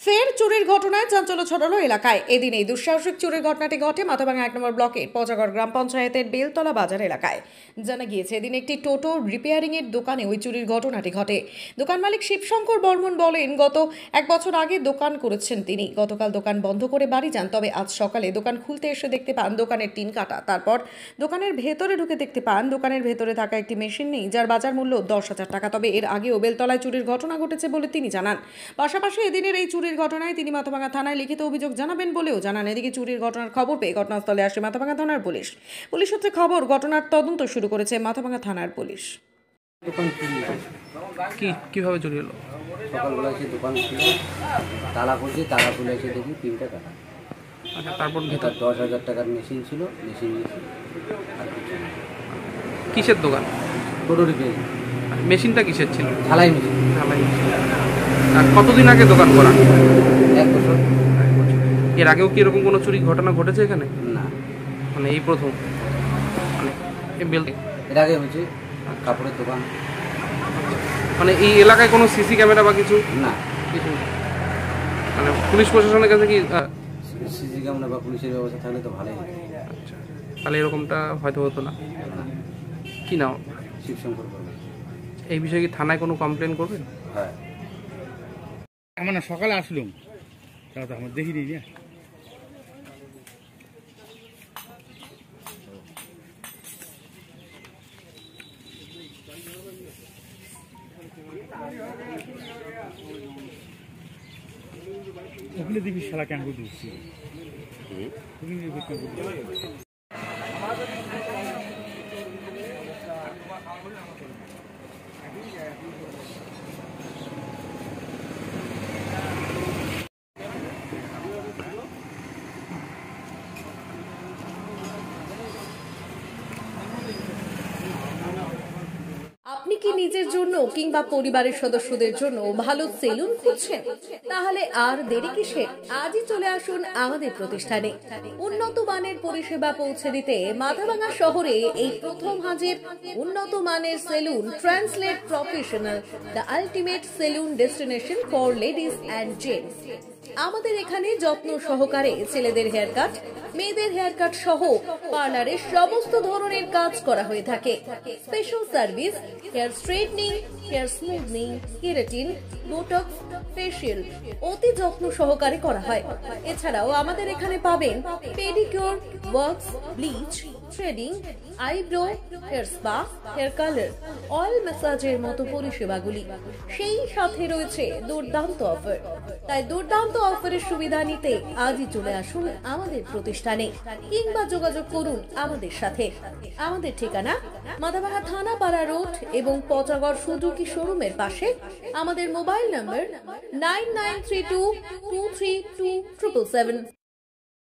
ফের চুরির ঘটনায় চাঞ্চল্য ছড়ালো এলাকায়। এদিন এই দুঃসাহসিক চুরির ঘটনাটি ঘটে মাথাভাঙা 1 নম্বর ব্লকের পচাগড় গ্রাম পঞ্চায়েতের বেলতলা বাজার এলাকায়। জানা গিয়েছে এদিন একটি টোটো রিপেয়ারিং এর দোকানে ওই চুরির ঘটনাটি ঘটে। দোকান মালিক শিবশঙ্কর বর্মন বলেন, গত 1 বছর আগে দোকান করেছেন তিনি। গতকাল দোকান বন্ধ করে বাড়ি যান, তবে আজ সকালে দোকান খুলতে এসে দেখতে পান দোকানের টিন কাটা। তারপর দোকানের ভেতরে ঢুকে দেখতে পান দোকানের ভেতরে থাকা একটি মেশিন নেই, যার বাজার মূল্য 10,000 টাকা। তবে এর আগেও বেলতলায় চুরির ঘটনা ঘটেছে বলে তিনি জানান। পাশাপাশি এদিনের এই চুরির ঘটনায় তিনি মাথাভাঙা থানায় লিখিত অভিযোগ জানাবেন বলেও জানান। এদিকে চুরির ঘটনার খবর পেয়ে ঘটনাস্থলে আসে মাথাভাঙা থানার পুলিশ। পুলিশ সূত্রে খবর, ঘটনার তদন্ত শুরু করেছে মাথাভাঙা থানার পুলিশ। কিভাবে চুরি হলো? সকালবেলা এসে দোকান খুলে তালা খুলছি, তালা খুলে এসে দেখি তিনটা কাটা। আচ্ছা, তারপর ভেতর 10,000 টাকার মেশিন ছিল, মেশিন নিয়েছি। আর কিছু না। কিসের দোকান? টোটো রিপেয়ারিং। মেশিনটা কিসের ছিল? ঢালাই মেশিন। ঢালাই মেশিন। আর কতদিন আগে দোকান করা? 1 বছর। এর আগেও কি এরকম কোনো চুরি ঘটনা ঘটেছে এখানে? না, মানে এই প্রথম? মানে এর আগে হয়েছে কাপড়ের দোকান। মানে এই এলাকায় কোনো সিসি ক্যামেরা বা কিছু? না, কিছু মানে পুলিশ প্রশাসনের কাছে কি সিসি ক্যামেরা বা পুলিশের ব্যবস্থা থাকলে তো ভালোই হতো। আচ্ছা, তাহলে এরকমটা হয়তো হতো না। কি নাম? শিবশঙ্কর বর্মন। এই বিষয়ে কি থানায় কোনো কমপ্লেন করবেন? হ্যাঁ, আমরা না সকালে আসলাম, তাও তো আমার দেখিনি না। ওগুলো দেখি শালা কেন করে দিচ্ছি। আপনি কি নিজের জন্য কিংবা পরিবারের সদস্যদের জন্য ভালো সেলুন খুঁজছেন? তাহলে আর দেরি কিসের? আজই চলে আসুন আমাদের প্রতিষ্ঠানে। উন্নত মানের পরিষেবা পৌঁছে দিতে মাথাভাঙা শহরে এই প্রথম হাজির উন্নত মানের salon translate professional, the ultimate salon destination for ladies and gents. আমাদের এখানে যত্ন সহকারে ছেলেদের হেয়ার কাট, মেয়েদের হেয়ার কাট সহ পার্লারের সমস্ত ধরনের কাজ করা হয়ে থাকে। Special service, hair straightening, hair smoothing, keratin, Botox, facial অতি যত্ন সহকারে করা হয়। এছাড়াও আমাদের এখানে পাবেন pedicure, wax, bleach, threading, eyebrow, hair spa, hair colour, oil ম্যাসাজের মতো পরিষেবাগুলি। সেই সাথে রয়েছে দুর্দান্ত অফার। তাই দুর্দান্ত অফারের সুবিধা নিতে আজই চলে আসুন আমাদের প্রতিষ্ঠানে কিংবা যোগাযোগ করুন আমাদের সাথে। আমাদের ঠিকানা মাথাভাঙা থানাপাড়া রোড এবং পচাগড় সুজুকি শোরুমের পাশে। আমাদের মোবাইল নম্বর 9932232777।